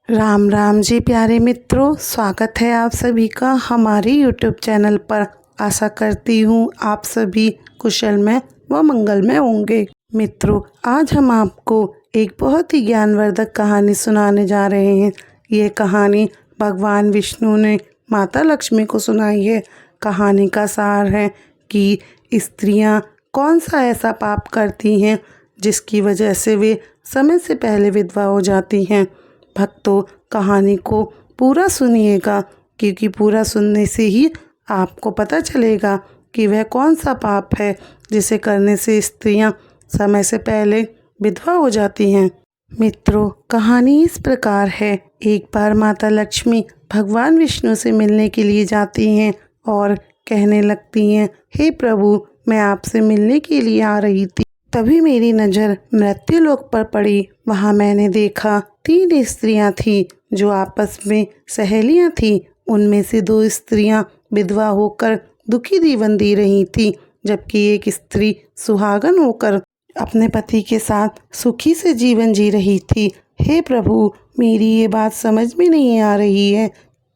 राम राम जी प्यारे मित्रों, स्वागत है आप सभी का हमारे YouTube चैनल पर। आशा करती हूँ आप सभी कुशल में व मंगल में होंगे। मित्रों, आज हम आपको एक बहुत ही ज्ञानवर्धक कहानी सुनाने जा रहे हैं। ये कहानी भगवान विष्णु ने माता लक्ष्मी को सुनाई है। कहानी का सार है कि स्त्रियाँ कौन सा ऐसा पाप करती हैं जिसकी वजह से वे समय से पहले विधवा हो जाती हैं। भक्तों, कहानी को पूरा सुनिएगा, क्योंकि पूरा सुनने से ही आपको पता चलेगा कि वह कौन सा पाप है जिसे करने से स्त्रियां समय से पहले विधवा हो जाती हैं। मित्रों, कहानी इस प्रकार है। एक बार माता लक्ष्मी भगवान विष्णु से मिलने के लिए जाती हैं और कहने लगती हैं, हे प्रभु, मैं आपसे मिलने के लिए आ रही थी। तभी मेरी नज़र मृत्युलोक पर पड़ी। वहाँ मैंने देखा 3 स्त्रियां थीं जो आपस में सहेलियां थीं। उनमें से 2 स्त्रियां विधवा होकर दुखी जीवन जी रही थीं, जबकि एक स्त्री सुहागन होकर अपने पति के साथ सुखी से जीवन जी रही थी। हे प्रभु, मेरी ये बात समझ में नहीं आ रही है,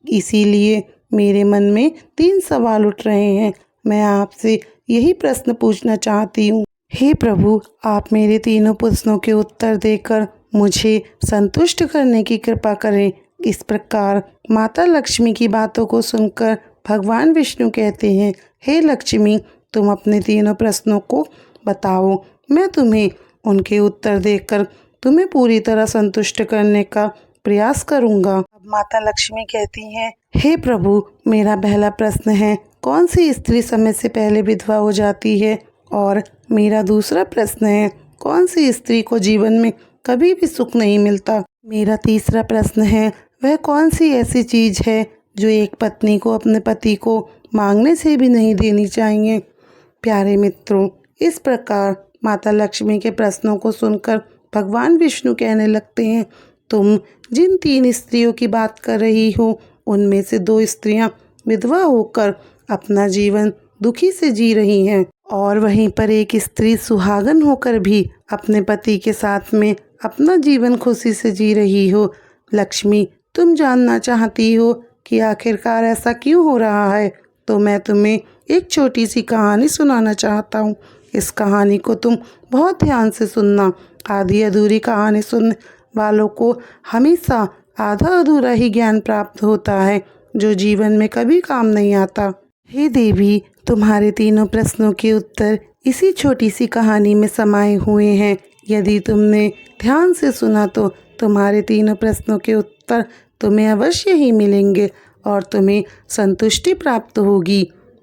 इसीलिए मेरे मन में 3 सवाल उठ रहे हैं। मैं आपसे यही प्रश्न पूछना चाहती हूँ। हे प्रभु, आप मेरे तीनों प्रश्नों के उत्तर देकर मुझे संतुष्ट करने की कृपा करें। इस प्रकार माता लक्ष्मी की बातों को सुनकर भगवान विष्णु कहते हैं, हे लक्ष्मी, तुम अपने तीनों प्रश्नों को बताओ। मैं तुम्हें उनके उत्तर देकर तुम्हें पूरी तरह संतुष्ट करने का प्रयास करूँगा। अब माता लक्ष्मी कहती हैं, हे प्रभु, मेरा पहला प्रश्न है, कौन सी स्त्री समय से पहले विधवा हो जाती है? और मेरा दूसरा प्रश्न है, कौन सी स्त्री को जीवन में कभी भी सुख नहीं मिलता? मेरा तीसरा प्रश्न है, वह कौन सी ऐसी चीज़ है जो एक पत्नी को अपने पति को मांगने से भी नहीं देनी चाहिए? प्यारे मित्रों, इस प्रकार माता लक्ष्मी के प्रश्नों को सुनकर भगवान विष्णु कहने लगते हैं, तुम जिन 3 स्त्रियों की बात कर रही हो, उनमें से 2 स्त्रियां विधवा होकर अपना जीवन दुखी से जी रही हैं, और वहीं पर एक स्त्री सुहागन होकर भी अपने पति के साथ में अपना जीवन खुशी से जी रही हो। लक्ष्मी, तुम जानना चाहती हो कि आखिरकार ऐसा क्यों हो रहा है, तो मैं तुम्हें एक छोटी सी कहानी सुनाना चाहता हूँ। इस कहानी को तुम बहुत ध्यान से सुनना। आधी अधूरी कहानी सुनने वालों को हमेशा आधा अधूरा ही ज्ञान प्राप्त होता है, जो जीवन में कभी काम नहीं आता। हे देवी, तुम्हारे तीनों प्रश्नों के उत्तर इसी छोटी सी कहानी में समाये हुए हैं। यदि तुमने ध्यान से सुना तो तुम्हारे तीनों प्रश्नों के उत्तर तुम्हें अवश्य ही मिलेंगे और तुम्हें संतुष्टि प्राप्त होगी।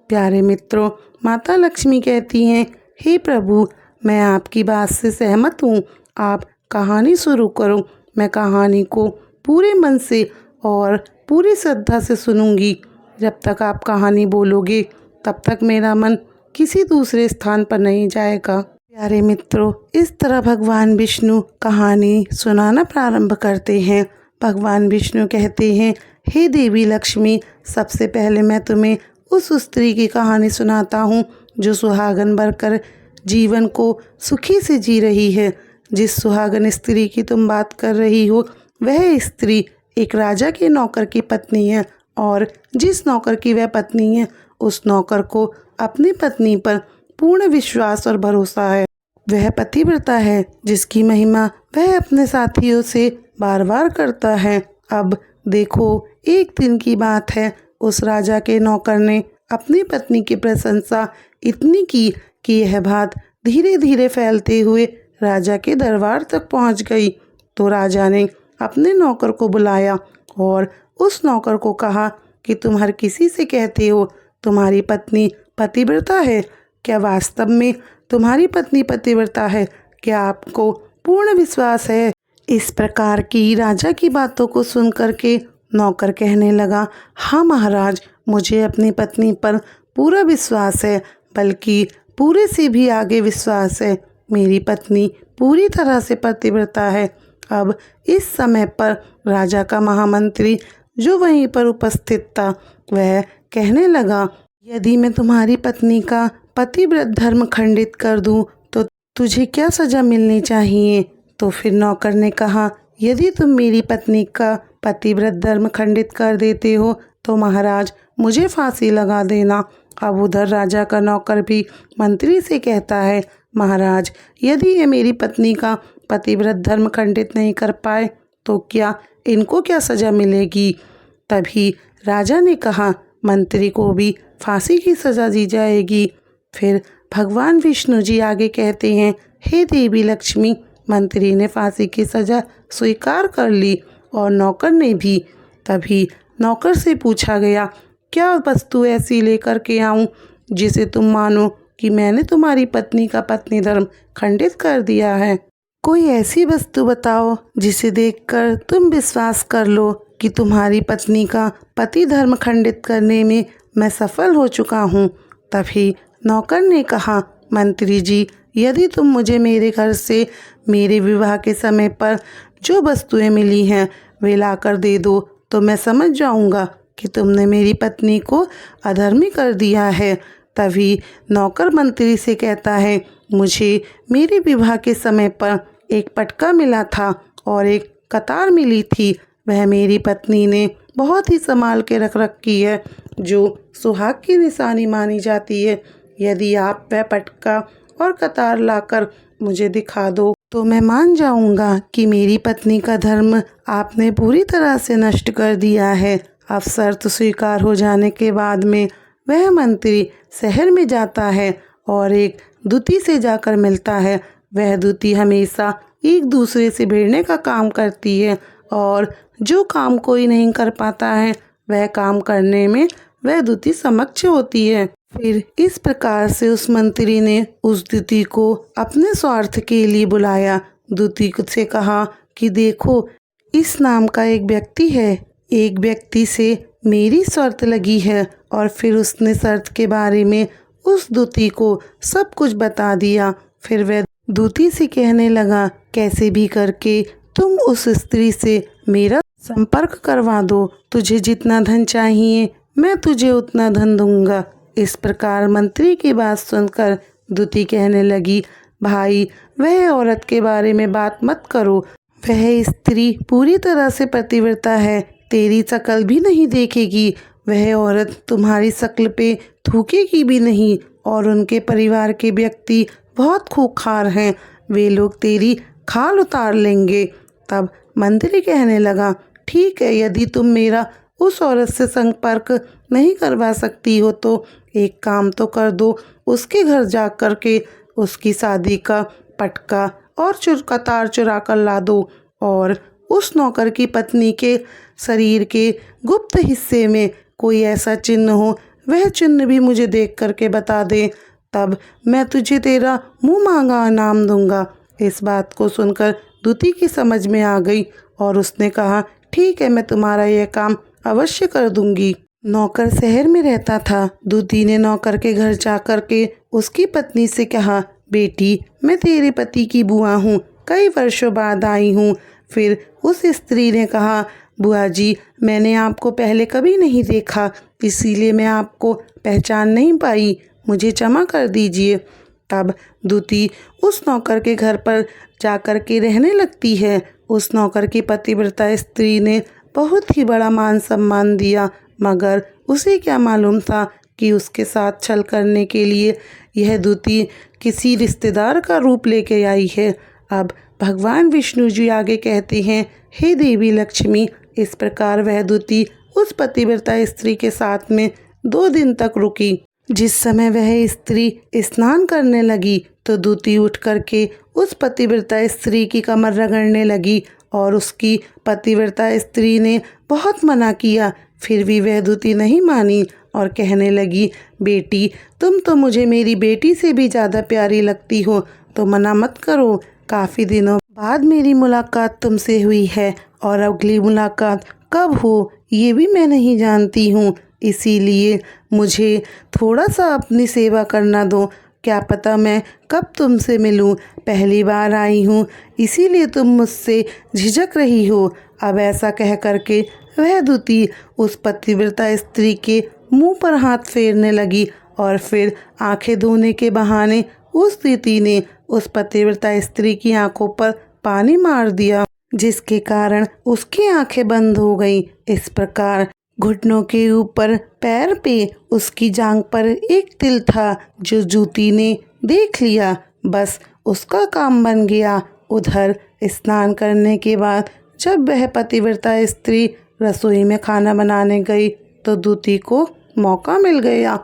प्यारे मित्रों, माता लक्ष्मी कहती हैं, हे प्रभु, मैं आपकी बात से सहमत हूँ। आप कहानी शुरू करो। मैं कहानी को पूरे मन से और पूरी श्रद्धा से सुनूंगी। जब तक आप कहानी बोलोगे तब तक मेरा मन किसी दूसरे स्थान पर नहीं जाएगा। प्यारे मित्रों, इस तरह भगवान विष्णु कहानी सुनाना प्रारंभ करते हैं। भगवान विष्णु कहते हैं, हे देवी लक्ष्मी, सबसे पहले मैं तुम्हें उस स्त्री की कहानी सुनाता हूँ जो सुहागन बनकर जीवन को सुखी से जी रही है। जिस सुहागन स्त्री की तुम बात कर रही हो, वह स्त्री एक राजा के नौकर की पत्नी है, और जिस नौकर की वह पत्नी है, उस नौकर को अपनी पत्नी पर पूर्ण विश्वास और भरोसा है। वह पतिव्रता है जिसकी महिमा वह अपने साथियों से बार बार करता है। अब देखो, एक दिन की बात है, उस राजा के नौकर ने अपनी पत्नी की प्रशंसा इतनी की कि यह बात धीरे धीरे फैलते हुए राजा के दरबार तक पहुंच गई। तो राजा ने अपने नौकर को बुलाया और उस नौकर को कहा कि तुम हर किसी से कहते हो तुम्हारी पत्नी पतिव्रता है, क्या वास्तव में तुम्हारी पत्नी पतिव्रता है? क्या आपको पूर्ण विश्वास है? इस प्रकार की राजा की बातों को सुन करके नौकर कहने लगा, हाँ महाराज, मुझे अपनी पत्नी पर पूरा विश्वास है, बल्कि पूरे से भी आगे विश्वास है। मेरी पत्नी पूरी तरह से पतिव्रता है। अब इस समय पर राजा का महामंत्री जो वहीं पर उपस्थित था, वह कहने लगा, यदि मैं तुम्हारी पत्नी का पतिव्रत धर्म खंडित कर दूं तो तुझे क्या सजा मिलनी चाहिए? तो फिर नौकर ने कहा, यदि तुम मेरी पत्नी का पतिव्रत धर्म खंडित कर देते हो तो महाराज मुझे फांसी लगा देना। अब उधर राजा का नौकर भी मंत्री से कहता है, महाराज यदि ये मेरी पत्नी का पतिव्रत धर्म खंडित नहीं कर पाए तो क्या इनको क्या सज़ा मिलेगी। तभी राजा ने कहा, मंत्री को भी फांसी की सज़ा दी जाएगी। फिर भगवान विष्णु जी आगे कहते हैं, हे देवी लक्ष्मी, मंत्री ने फांसी की सज़ा स्वीकार कर ली और नौकर ने भी। तभी नौकर से पूछा गया, क्या वस्तु ऐसी लेकर के आऊं जिसे तुम मानो कि मैंने तुम्हारी पत्नी का पत्नी धर्म खंडित कर दिया है। कोई ऐसी वस्तु बताओ जिसे देखकर तुम विश्वास कर लो कि तुम्हारी पत्नी का पति धर्म खंडित करने में मैं सफल हो चुका हूँ। तभी नौकर ने कहा, मंत्री जी यदि तुम मुझे मेरे घर से मेरे विवाह के समय पर जो वस्तुएं मिली हैं वे लाकर दे दो तो मैं समझ जाऊंगा कि तुमने मेरी पत्नी को अधर्मी कर दिया है। तभी नौकर मंत्री से कहता है, मुझे मेरे विवाह के समय पर एक पटका मिला था और एक कतार मिली थी, वह मेरी पत्नी ने बहुत ही संभाल के रख रखी है, जो सुहाग की निशानी मानी जाती है। यदि आप वह पटका और कतार लाकर मुझे दिखा दो तो मैं मान जाऊंगा कि मेरी पत्नी का धर्म आपने पूरी तरह से नष्ट कर दिया है। अब शर्त स्वीकार हो जाने के बाद में वह मंत्री शहर में जाता है और एक दूती से जाकर मिलता है। वह दूती हमेशा एक दूसरे से भिड़ने का काम करती है और जो काम कोई नहीं कर पाता है वह काम करने में वह दूती समक्ष होती है। फिर इस प्रकार से उस मंत्री ने उस दूती को अपने स्वार्थ के लिए बुलाया। दूती से कहा कि देखो, इस नाम का एक व्यक्ति है, एक व्यक्ति से मेरी शर्त लगी है। और फिर उसने शर्त के बारे में उस दूती को सब कुछ बता दिया। फिर वह दूती से कहने लगा, कैसे भी करके तुम उस स्त्री से मेरा संपर्क करवा दो, तुझे जितना धन चाहिए मैं तुझे उतना धन दूंगा। इस प्रकार मंत्री की बात सुनकर दूती कहने लगी, भाई वह औरत के बारे में बात मत करो, वह स्त्री पूरी तरह से पतिव्रता है, तेरी शक्ल भी नहीं देखेगी, वह औरत तुम्हारी शक्ल पे थूकेगी भी नहीं और उनके परिवार के व्यक्ति बहुत खूंखार हैं, वे लोग तेरी खाल उतार लेंगे। तब मंत्री कहने लगा, ठीक है, यदि तुम मेरा उस औरत से संपर्क नहीं करवा सकती हो तो एक काम तो कर दो, उसके घर जा कर के उसकी शादी का पटका और कतार चुरा कर ला दो और उस नौकर की पत्नी के शरीर के गुप्त हिस्से में कोई ऐसा चिन्ह हो, वह चिन्ह भी मुझे देख करके बता दे, तब मैं तुझे तेरा मुँह मांगा इनाम दूंगा। इस बात को सुनकर दूती की समझ में आ गई और उसने कहा, ठीक है, मैं तुम्हारा यह काम अवश्य कर दूंगी। नौकर शहर में रहता था। दूती ने नौकर के घर जाकर के उसकी पत्नी से कहा, बेटी मैं तेरे पति की बुआ हूँ, कई वर्षों बाद आई हूँ। फिर उस स्त्री ने कहा, बुआ जी मैंने आपको पहले कभी नहीं देखा, इसीलिए मैं आपको पहचान नहीं पाई, मुझे क्षमा कर दीजिए। तब दूती उस नौकर के घर पर जाकर के रहने लगती है। उस नौकर की पतिव्रता स्त्री ने बहुत ही बड़ा मान सम्मान दिया, मगर उसे क्या मालूम था कि उसके साथ छल करने के लिए यह दूती किसी रिश्तेदार का रूप लेके आई है। अब भगवान विष्णु जी आगे कहते हैं, हे देवी लक्ष्मी, इस प्रकार वह दूती उस पतिव्रता स्त्री के साथ में 2 दिन तक रुकी। जिस समय वह स्त्री स्नान करने लगी तो दूती उठ करके उस पतिव्रता स्त्री की कमर रगड़ने लगी और उसकी पतिव्रता स्त्री ने बहुत मना किया, फिर भी वह दूती नहीं मानी और कहने लगी, बेटी तुम तो मुझे मेरी बेटी से भी ज़्यादा प्यारी लगती हो, तो मना मत करो। काफ़ी दिनों बाद मेरी मुलाकात तुमसे हुई है और अगली मुलाकात कब हो ये भी मैं नहीं जानती हूँ, इसीलिए मुझे थोड़ा सा अपनी सेवा करना दो, क्या पता मैं कब तुमसे मिलूं, पहली बार आई हूँ इसीलिए तुम मुझसे झिझक रही हो। अब ऐसा कह करके वह दूती उस पतिव्रता स्त्री के मुंह पर हाथ फेरने लगी और फिर आंखें धोने के बहाने उस दूती ने उस पतिव्रता स्त्री की आंखों पर पानी मार दिया। जिसके कारण उसकी आंखें बंद हो गई। इस प्रकार घुटनों के ऊपर पैर पे उसकी जांघ पर एक तिल था जो जूती ने देख लिया। बस उसका काम बन गया। उधर स्नान करने के बाद जब वह पतिव्रता स्त्री रसोई में खाना बनाने गई तो दूती को मौका मिल गया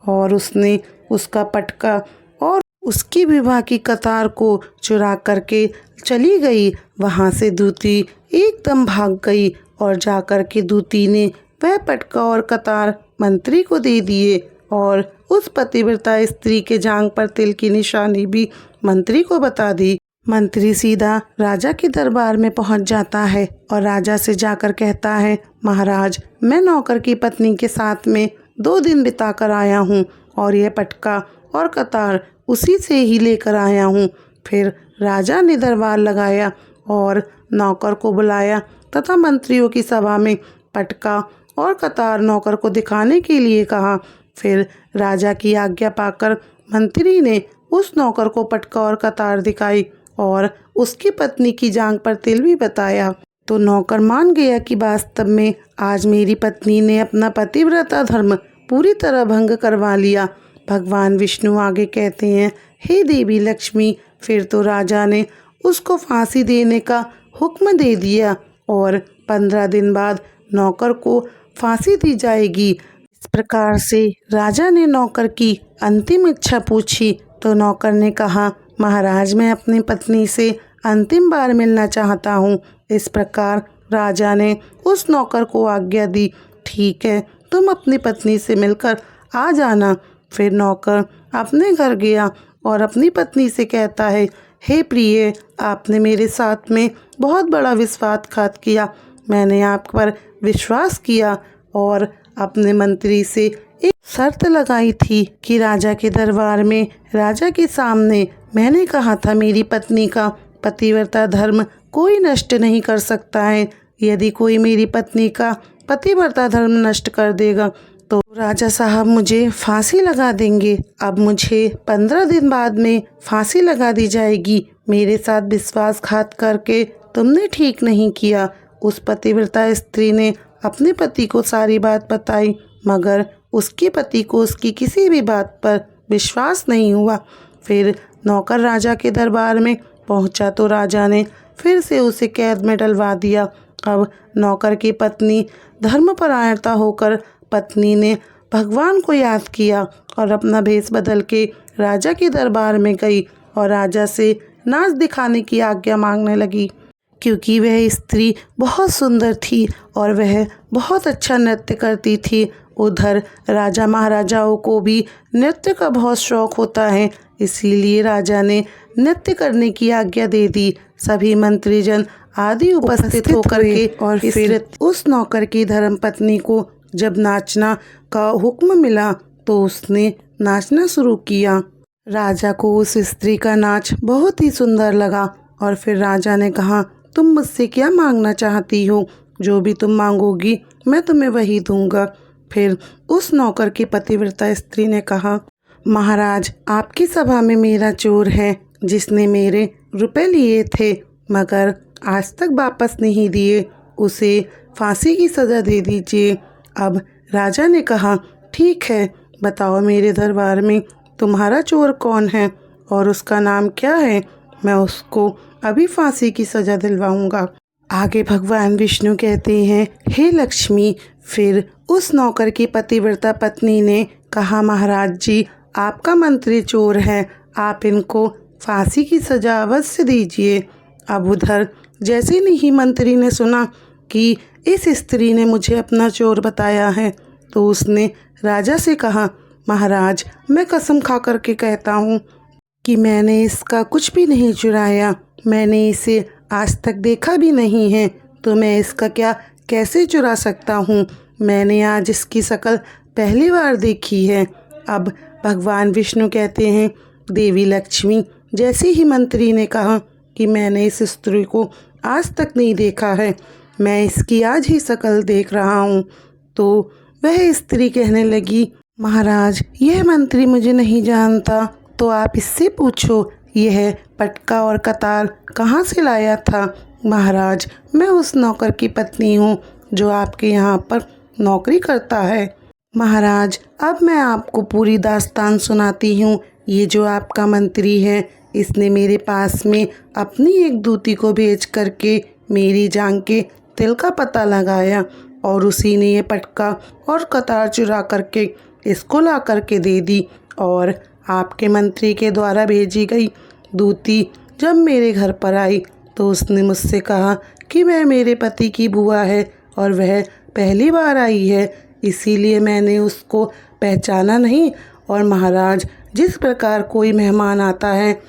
और उसने उसका पटका और उसकी विवाह की कतार को चुरा करके चली गई। वहाँ से दूती एकदम भाग गई और जाकर के दूती ने वह पटका और कतार मंत्री को दे दिए और उस पतिव्रता स्त्री के जांघ पर तिल की निशानी भी मंत्री को बता दी। मंत्री सीधा राजा के दरबार में पहुंच जाता है और राजा से जाकर कहता है, महाराज, मैं नौकर की पत्नी के साथ में 2 दिन बिता कर आया हूँ और यह पटका और कतार उसी से ही लेकर आया हूँ। फिर राजा ने दरबार लगाया और नौकर को बुलाया तथा मंत्रियों की सभा में पटका और कतार नौकर को दिखाने के लिए कहा। फिर राजा की आज्ञा पाकर मंत्री ने उस नौकर को पटका और कतार दिखाई और उसकी पत्नी की जांघ पर तिल भी बताया। तो नौकर मान गया कि वास्तव में आज मेरी पत्नी ने अपना पतिव्रता धर्म पूरी तरह भंग करवा लिया। भगवान विष्णु आगे कहते हैं, हे देवी लक्ष्मी, फिर तो राजा ने उसको फांसी देने का हुक्म दे दिया और 15 दिन बाद नौकर को फांसी दी जाएगी। इस प्रकार से राजा ने नौकर की अंतिम इच्छा पूछी तो नौकर ने कहा, महाराज, मैं अपनी पत्नी से अंतिम बार मिलना चाहता हूँ। इस प्रकार राजा ने उस नौकर को आज्ञा दी, ठीक है, तुम अपनी पत्नी से मिलकर आ जाना। फिर नौकर अपने घर गया और अपनी पत्नी से कहता है, हे प्रिय, आपने मेरे साथ में बहुत बड़ा विश्वासघात किया। मैंने आप पर विश्वास किया और अपने मंत्री से एक शर्त लगाई थी कि राजा के दरबार में राजा के सामने मैंने कहा था मेरी पत्नी का पतिव्रता धर्म कोई नष्ट नहीं कर सकता है। यदि कोई मेरी पत्नी का पतिव्रता धर्म नष्ट कर देगा तो राजा साहब मुझे फांसी लगा देंगे। अब मुझे 15 दिन बाद में फांसी लगा दी जाएगी। मेरे साथ विश्वासघात करके तुमने ठीक नहीं किया। उस पतिव्रता स्त्री ने अपने पति को सारी बात बताई, मगर उसके पति को उसकी किसी भी बात पर विश्वास नहीं हुआ। फिर नौकर राजा के दरबार में पहुंचा तो राजा ने फिर से उसे कैद में डलवा दिया। अब नौकर की पत्नी धर्मपरायणता होकर पत्नी ने भगवान को याद किया और अपना भेष बदल के राजा के दरबार में गई और राजा से नाच दिखाने की आज्ञा मांगने लगी, क्योंकि वह स्त्री बहुत सुंदर थी और वह बहुत अच्छा नृत्य करती थी। उधर राजा महाराजाओं को भी नृत्य का बहुत शौक होता है, इसीलिए राजा ने नृत्य करने की आज्ञा दे दी। सभी मंत्रीजन आदि उपस्थित होकर के और फिर उस नौकर की धर्मपत्नी को जब नाचना का हुक्म मिला तो उसने नाचना शुरू किया। राजा को उस स्त्री का नाच बहुत ही सुंदर लगा और फिर राजा ने कहा, तुम मुझसे क्या मांगना चाहती हो? जो भी तुम मांगोगी मैं तुम्हें वही दूंगा। फिर उस नौकर की पतिव्रता स्त्री ने कहा, महाराज, आपकी सभा में मेरा चोर है जिसने मेरे रुपए लिए थे मगर आज तक वापस नहीं दिए, उसे फांसी की सज़ा दे दीजिए। अब राजा ने कहा, ठीक है, बताओ मेरे दरबार में तुम्हारा चोर कौन है और उसका नाम क्या है, मैं उसको अभी फांसी की सज़ा दिलवाऊंगा। आगे भगवान विष्णु कहते हैं, हे लक्ष्मी, फिर उस नौकर की पतिव्रता पत्नी ने कहा, महाराज जी, आपका मंत्री चोर है, आप इनको फांसी की सज़ा अवश्य दीजिए। अब उधर जैसे ही मंत्री ने सुना कि इस स्त्री ने मुझे अपना चोर बताया है तो उसने राजा से कहा, महाराज, मैं कसम खा करके कहता हूँ कि मैंने इसका कुछ भी नहीं चुराया, मैंने इसे आज तक देखा भी नहीं है, तो मैं इसका क्या कैसे चुरा सकता हूँ? मैंने आज इसकी शक्ल पहली बार देखी है। अब भगवान विष्णु कहते हैं, देवी लक्ष्मी, जैसे ही मंत्री ने कहा कि मैंने इस स्त्री को आज तक नहीं देखा है, मैं इसकी आज ही शक्ल देख रहा हूँ, तो वह स्त्री कहने लगी, महाराज, यह मंत्री मुझे नहीं जानता, तो आप इससे पूछो यह पटका और कतार कहाँ से लाया था। महाराज, मैं उस नौकर की पत्नी हूँ जो आपके यहाँ पर नौकरी करता है। महाराज, अब मैं आपको पूरी दास्तान सुनाती हूँ। ये जो आपका मंत्री है, इसने मेरे पास में अपनी एक दूती को भेज करके मेरी जान के तिल का पता लगाया और उसी ने ये पटका और कतार चुरा करके इसको ला करके दे दी। और आपके मंत्री के द्वारा भेजी गई दूती जब मेरे घर पर आई तो उसने मुझसे कहा कि वह मेरे पति की बुआ है और वह पहली बार आई है, इसीलिए मैंने उसको पहचाना नहीं। और महाराज, जिस प्रकार कोई मेहमान आता है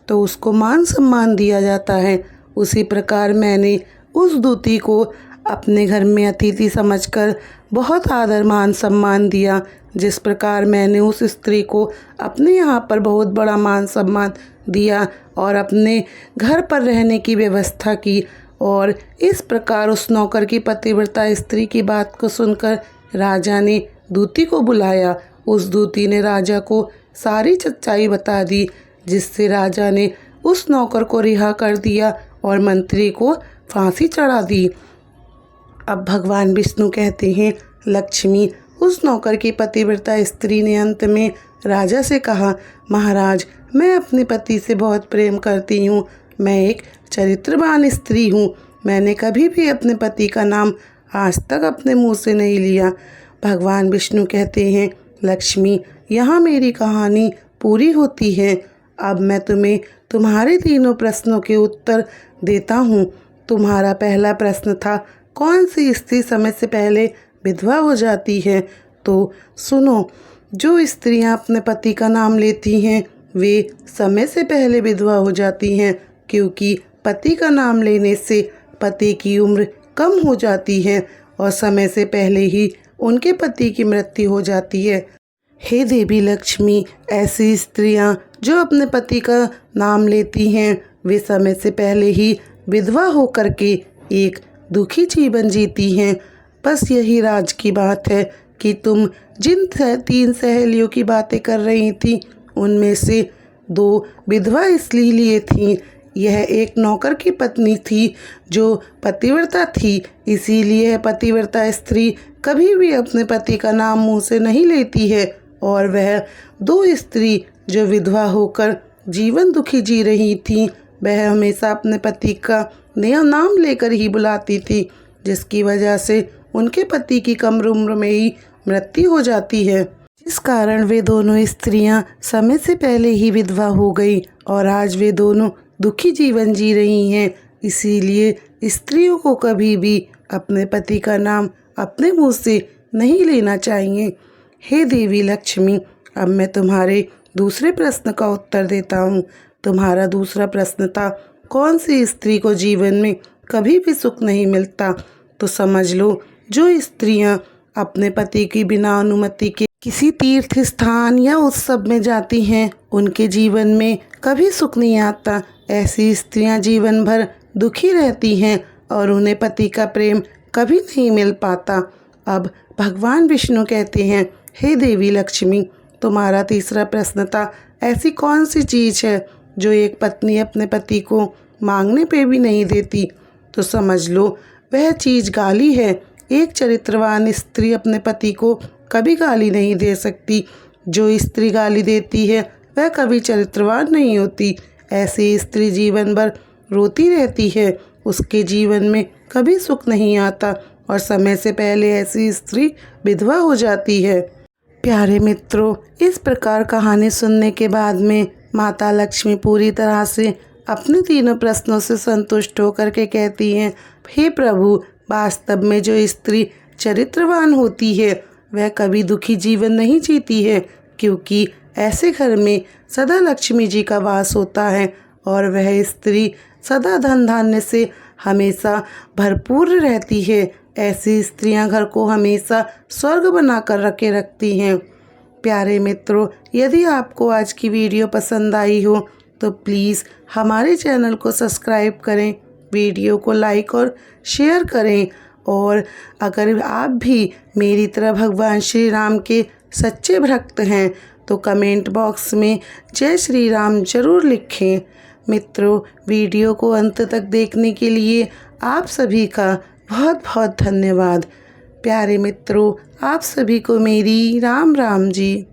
तो उसको मान सम्मान दिया जाता है, उसी प्रकार मैंने उस दूती को अपने घर में अतिथि समझकर बहुत आदर मान सम्मान दिया। जिस प्रकार मैंने उस स्त्री को अपने यहाँ पर बहुत बड़ा मान सम्मान दिया और अपने घर पर रहने की व्यवस्था की। और इस प्रकार उस नौकर की पतिव्रता स्त्री की बात को सुनकर राजा ने दूती को बुलाया। उस दूती ने राजा को सारी सच्चाई बता दी, जिससे राजा ने उस नौकर को रिहा कर दिया और मंत्री को फांसी चढ़ा दी। अब भगवान विष्णु कहते हैं, लक्ष्मी, उस नौकर की पतिव्रता स्त्री ने अंत में राजा से कहा, महाराज, मैं अपने पति से बहुत प्रेम करती हूँ। मैं एक चरित्रवान स्त्री हूँ। मैंने कभी भी अपने पति का नाम आज तक अपने मुंह से नहीं लिया। भगवान विष्णु कहते हैं, लक्ष्मी, यहाँ मेरी कहानी पूरी होती है। अब मैं तुम्हें तुम्हारे तीनों प्रश्नों के उत्तर देता हूँ। तुम्हारा पहला प्रश्न था, कौन सी स्त्री समय से पहले विधवा हो जाती है? तो सुनो, जो स्त्रियां अपने पति का नाम लेती हैं वे समय से पहले विधवा हो जाती हैं, क्योंकि पति का नाम लेने से पति की उम्र कम हो जाती है और समय से पहले ही उनके पति की मृत्यु हो जाती है। हे देवी लक्ष्मी, ऐसी स्त्रियां जो अपने पति का नाम लेती हैं वे समय से पहले ही विधवा होकर के एक दुखी जीवन जीती हैं। बस यही राज की बात है कि तुम जिन 3 सहेलियों की बातें कर रही थी उनमें से 2 विधवा इसलिए थीं। यह एक नौकर की पत्नी थी जो पतिव्रता थी, इसीलिए पतिव्रता स्त्री कभी भी अपने पति का नाम मुंह से नहीं लेती है। और वह 2 स्त्री जो विधवा होकर जीवन दुखी जी रही थीं, वह हमेशा अपने पति का नया नाम लेकर ही बुलाती थी, जिसकी वजह से उनके पति की कम उम्र में ही मृत्यु हो जाती है, जिस कारण वे दोनों स्त्रियां समय से पहले ही विधवा हो गई और आज वे दोनों दुखी जीवन जी रही हैं। इसीलिए स्त्रियों को कभी भी अपने पति का नाम अपने मुंह से नहीं लेना चाहिए। हे देवी लक्ष्मी, अब मैं तुम्हारे दूसरे प्रश्न का उत्तर देता हूँ। तुम्हारा दूसरा प्रश्न था, कौन सी स्त्री को जीवन में कभी भी सुख नहीं मिलता? तो समझ लो, जो स्त्रियां अपने पति की बिना अनुमति के किसी तीर्थ स्थान या उत्सव में जाती हैं उनके जीवन में कभी सुख नहीं आता। ऐसी स्त्रियां जीवन भर दुखी रहती हैं और उन्हें पति का प्रेम कभी नहीं मिल पाता। अब भगवान विष्णु कहते हैं, हे देवी लक्ष्मी, तुम्हारा तीसरा प्रश्न था, ऐसी कौन सी चीज़ है जो एक पत्नी अपने पति को मांगने पे भी नहीं देती? तो समझ लो, वह चीज़ गाली है। एक चरित्रवान स्त्री अपने पति को कभी गाली नहीं दे सकती। जो स्त्री गाली देती है वह कभी चरित्रवान नहीं होती। ऐसी स्त्री जीवन भर रोती रहती है, उसके जीवन में कभी सुख नहीं आता और समय से पहले ऐसी स्त्री विधवा हो जाती है। प्यारे मित्रों, इस प्रकार कहानी सुनने के बाद में माता लक्ष्मी पूरी तरह से अपने तीनों प्रश्नों से संतुष्ट होकर के कहती हैं, हे प्रभु, वास्तव में जो स्त्री चरित्रवान होती है वह कभी दुखी जीवन नहीं जीती है, क्योंकि ऐसे घर में सदा लक्ष्मी जी का वास होता है और वह स्त्री सदा धन धान्य से हमेशा भरपूर रहती है। ऐसी स्त्रियां घर को हमेशा स्वर्ग बना कर रखती हैं। प्यारे मित्रों, यदि आपको आज की वीडियो पसंद आई हो तो प्लीज़ हमारे चैनल को सब्सक्राइब करें, वीडियो को लाइक और शेयर करें। और अगर आप भी मेरी तरह भगवान श्री राम के सच्चे भक्त हैं तो कमेंट बॉक्स में जय श्री राम ज़रूर लिखें। मित्रों, वीडियो को अंत तक देखने के लिए आप सभी का बहुत बहुत धन्यवाद। प्यारे मित्रों, आप सभी को मेरी राम राम जी।